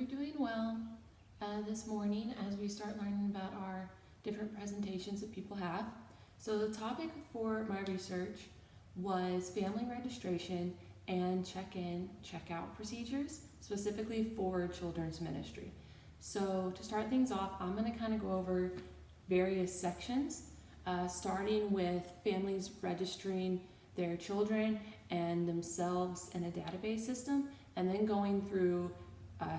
you're doing well this morning as we start learning about our different presentations that people have. So the topic for my research was family registration and check-in, check-out procedures, specifically for children's ministry. So to start things off, I'm going to kind of go over various sections, starting with families registering their children and themselves in a database system, and then going through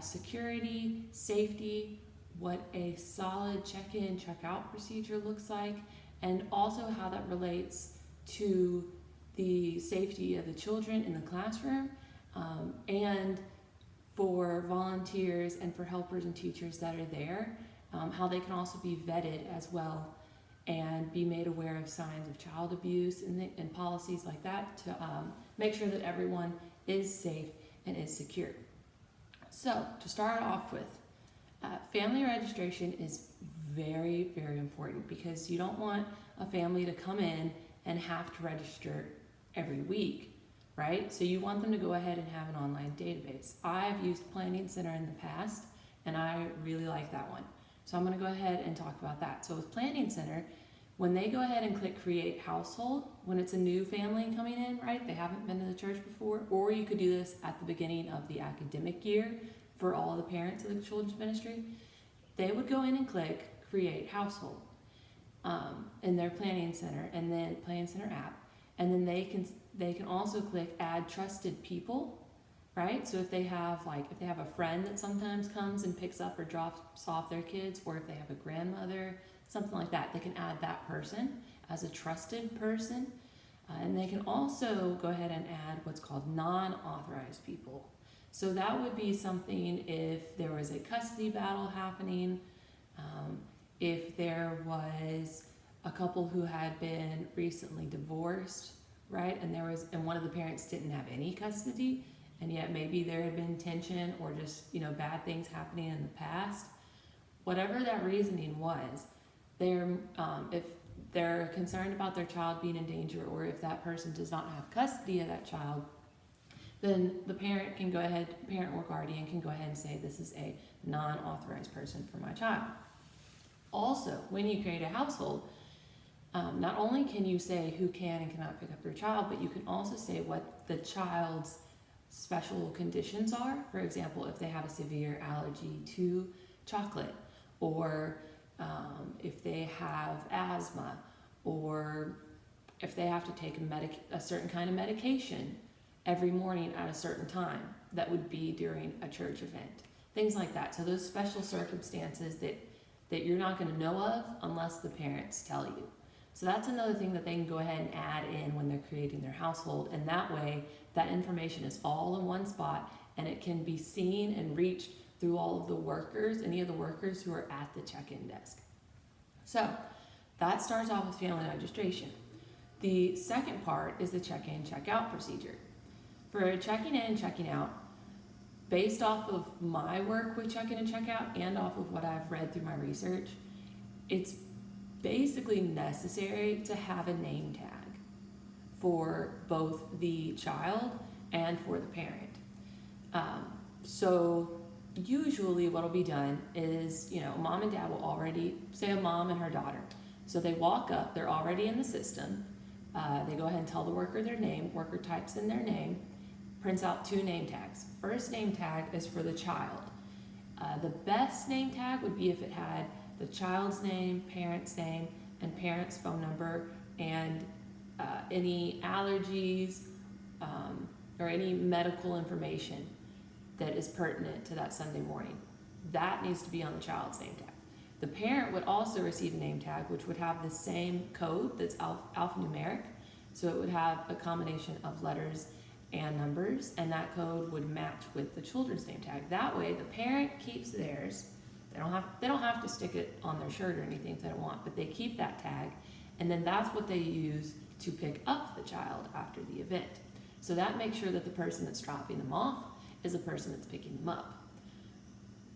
security, safety, what a solid check-in, check-out procedure looks like, and also how that relates to the safety of the children in the classroom, and for volunteers and for helpers and teachers that are there, how they can also be vetted as well and be made aware of signs of child abuse and policies like that to make sure that everyone is safe and is secure. So to start off with, family registration is very, very important because you don't want a family to come in and have to register every week, right? So you want them to go ahead and have an online database. I've used Planning Center in the past and I really like that one. So I'm going to go ahead and talk about that. So with Planning Center, when they go ahead and click create household, when it's a new family coming in, right, they haven't been to the church before, or you could do this at the beginning of the academic year for all the parents of the children's ministry, they would go in and click create household in their Planning Center and then Planning Center app, and then they can also click add trusted people, right? So if they have a friend that sometimes comes and picks up or drops off their kids, or if they have a grandmother, something like that, they can add that person as a trusted person. And they can also go ahead and add what's called non-authorized people. So that would be something if there was a custody battle happening, if there was a couple who had been recently divorced, right? And one of the parents didn't have any custody, and yet maybe there had been tension or just, bad things happening in the past. Whatever that reasoning was, if they're concerned about their child being in danger, or if that person does not have custody of that child, then the parent or guardian can go ahead and say, this is a non-authorized person for my child. Also, when you create a household, not only can you say who can and cannot pick up their child, but you can also say what the child's special conditions are. For example, if they have a severe allergy to chocolate, or if they have asthma, or if they have to take a certain kind of medication every morning at a certain time, that would be during a church event, things like that. So those special circumstances that you're not going to know of unless the parents tell you. So that's another thing that they can go ahead and add in when they're creating their household, and that way that information is all in one spot and it can be seen and reached through all of the workers, any of the workers who are at the check-in desk. So that starts off with family registration. The second part is the check-in, check-out procedure. For checking in and checking out, based off of my work with check-in and check-out and off of what I've read through my research, it's basically necessary to have a name tag for both the child and for the parent. So usually what will be done is, mom and dad will already, say a mom and her daughter. So they walk up, they're already in the system. They go ahead and tell the worker their name, worker types in their name, prints out 2 name tags. First name tag is for the child. The best name tag would be if it had the child's name, parent's name, and parent's phone number, and any allergies or any medical information that is pertinent to that Sunday morning. That needs to be on the child's name tag. The parent would also receive a name tag, which would have the same code that's alphanumeric. So it would have a combination of letters and numbers, and that code would match with the children's name tag. That way, the parent keeps theirs. They don't have to stick it on their shirt or anything if they don't want, but they keep that tag, and then that's what they use to pick up the child after the event. So that makes sure that the person that's dropping them off is the person that's picking them up.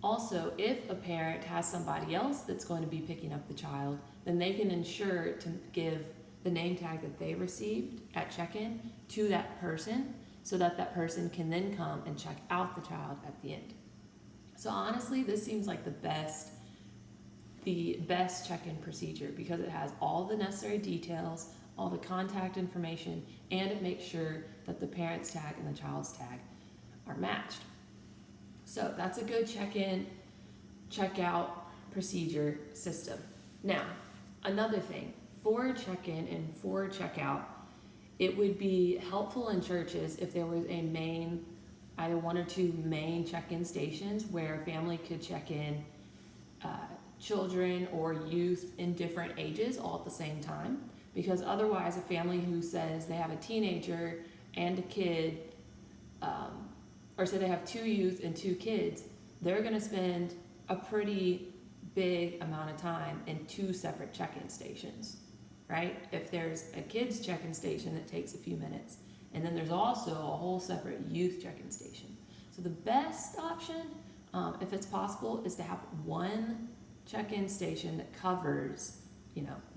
Also, if a parent has somebody else that's going to be picking up the child, then they can ensure to give the name tag that they received at check-in to that person, so that that person can then come and check out the child at the end. So honestly, this seems like the best check-in procedure because it has all the necessary details, all the contact information, and it makes sure that the parent's tag and the child's tag are matched. So that's a good check-in, check-out procedure system. Now, another thing, for check-in and for check-out, it would be helpful in churches if there was a main, either one or two main check-in stations where a family could check in children or youth in different ages all at the same time. Because otherwise, a family who says they have a teenager and a kid, or say they have 2 youth and 2 kids, they're going to spend a pretty big amount of time in 2 separate check-in stations, right? If there's a kids check-in station that takes a few minutes, and then there's also a whole separate youth check-in station. So the best option, if it's possible, is to have one check-in station that covers,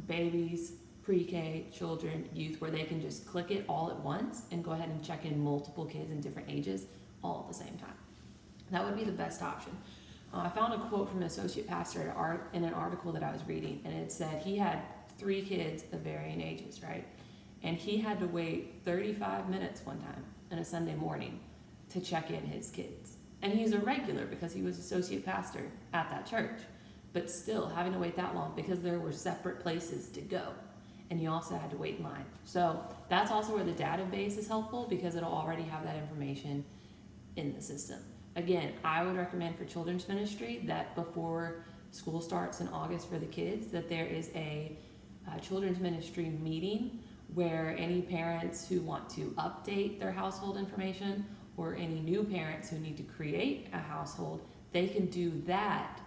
babies, pre-K, children, youth, where they can just click it all at once and go ahead and check in multiple kids in different ages all at the same time. That would be the best option. I found a quote from an associate pastor in an article that I was reading, and it said he had 3 kids of varying ages, right? And he had to wait 35 minutes one time on a Sunday morning to check in his kids. And he's a regular because he was associate pastor at that church, but still having to wait that long because there were separate places to go. And you also had to wait in line. So that's also where the database is helpful because it'll already have that information in the system. Again, I would recommend for children's ministry that before school starts in August for the kids, that there is a children's ministry meeting where any parents who want to update their household information or any new parents who need to create a household, they can do that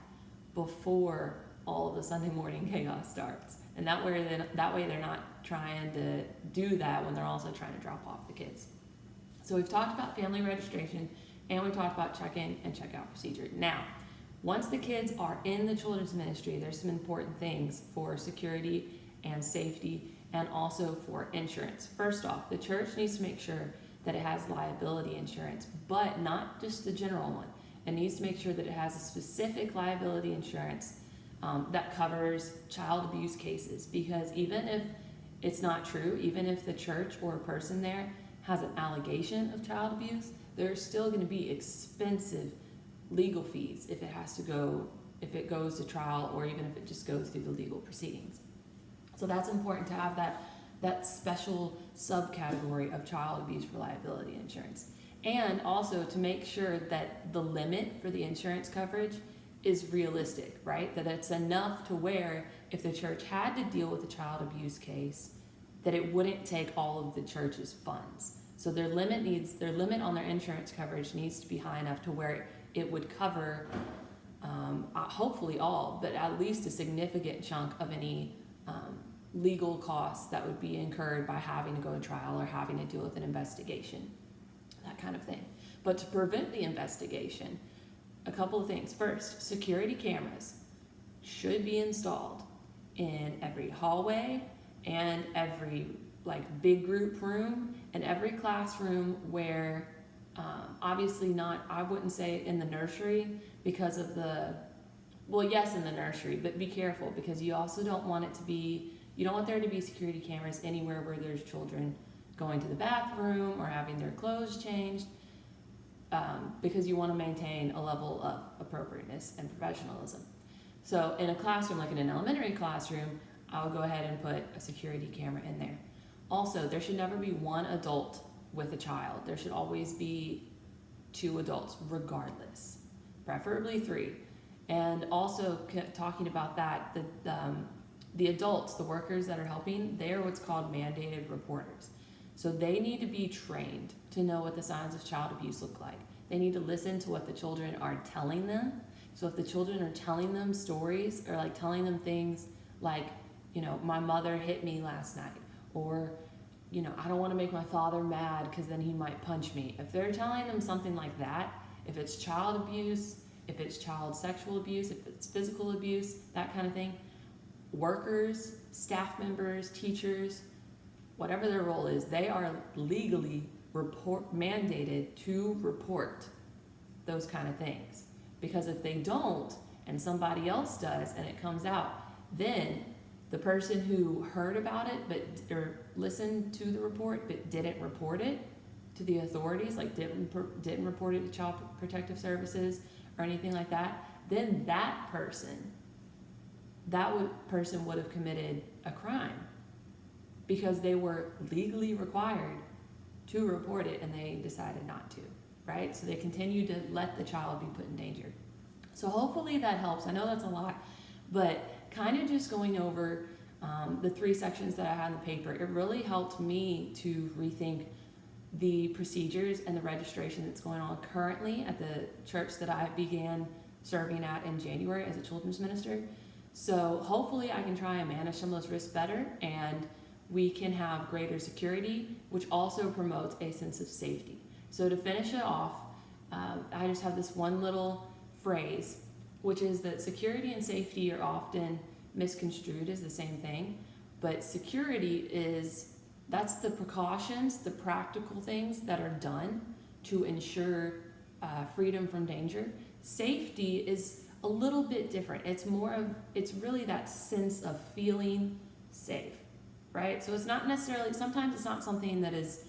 before all of the Sunday morning chaos starts. And that way they're not trying to do that when they're also trying to drop off the kids. So we've talked about family registration and we talked about check-in and check-out procedure. Now, once the kids are in the children's ministry, there's some important things for security and safety and also for insurance. First off, the church needs to make sure that it has liability insurance, but not just the general one. It needs to make sure that it has a specific liability insurance that covers child abuse cases, because even if it's not true, even if the church or a person there has an allegation of child abuse, there's still going to be expensive legal fees if it goes to trial, or even if it just goes through the legal proceedings. So that's important to have that special subcategory of child abuse for liability insurance. And also to make sure that the limit for the insurance coverage is realistic, right? That it's enough to where if the church had to deal with a child abuse case, that it wouldn't take all of the church's funds. So their limit on their insurance coverage needs to be high enough to where it would cover hopefully all, but at least a significant chunk of any legal costs that would be incurred by having to go to trial or having to deal with an investigation, that kind of thing. But to prevent the investigation, a couple of things. First, security cameras should be installed in every hallway and every big group room and every classroom where obviously not, I wouldn't say in the nursery because of yes, in the nursery, but be careful because you also don't want there to be security cameras anywhere where there's children going to the bathroom or having their clothes changed, because you want to maintain a level of appropriateness and professionalism. So in a classroom, like in an elementary classroom, I would go ahead and put a security camera in there. Also, there should never be one adult with a child. There should always be 2 adults, regardless, preferably 3. And also talking about that, the adults, the workers that are helping, they are what's called mandated reporters. So they need to be trained to know what the signs of child abuse look like. They need to listen to what the children are telling them. So if the children are telling them stories or telling them things like, my mother hit me last night, or, I don't want to make my father mad because then he might punch me. If they're telling them something like that, if it's child abuse, if it's child sexual abuse, if it's physical abuse, that kind of thing, workers, staff members, teachers, whatever their role is, they are legally mandated to report those kind of things. Because if they don't, and somebody else does, and it comes out, then the person who heard about it or listened to the report but didn't report it to the authorities, like didn't report it to Child Protective Services or anything like that, then that person would have committed a crime because they were legally required to report it and they decided not to, right? So they continued to let the child be put in danger. So hopefully that helps. I know that's a lot, but kind of just going over the 3 sections that I had in the paper, it really helped me to rethink the procedures and the registration that's going on currently at the church that I began serving at in January as a children's minister. So hopefully I can try and manage some of those risks better, and we can have greater security, which also promotes a sense of safety. So to finish it off, I just have this one little phrase, which is that security and safety are often misconstrued as the same thing, but security that's the precautions, the practical things that are done to ensure freedom from danger. Safety is a little bit different. It's really that sense of feeling safe, right? So it's not necessarily, sometimes it's not something that is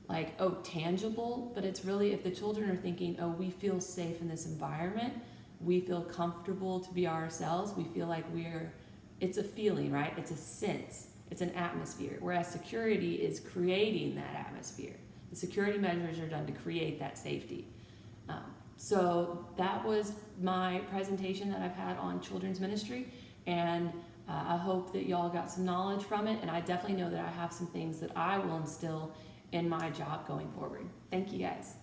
like, oh, tangible, but it's really if the children are thinking, oh, we feel safe in this environment, we feel comfortable to be ourselves, we feel like it's a feeling, right? It's a sense, it's an atmosphere, whereas security is creating that atmosphere. The security measures are done to create that safety. So that was my presentation that I've had on children's ministry, and I hope that y'all got some knowledge from it, and I definitely know that I have some things that I will instill in my job going forward. Thank you guys.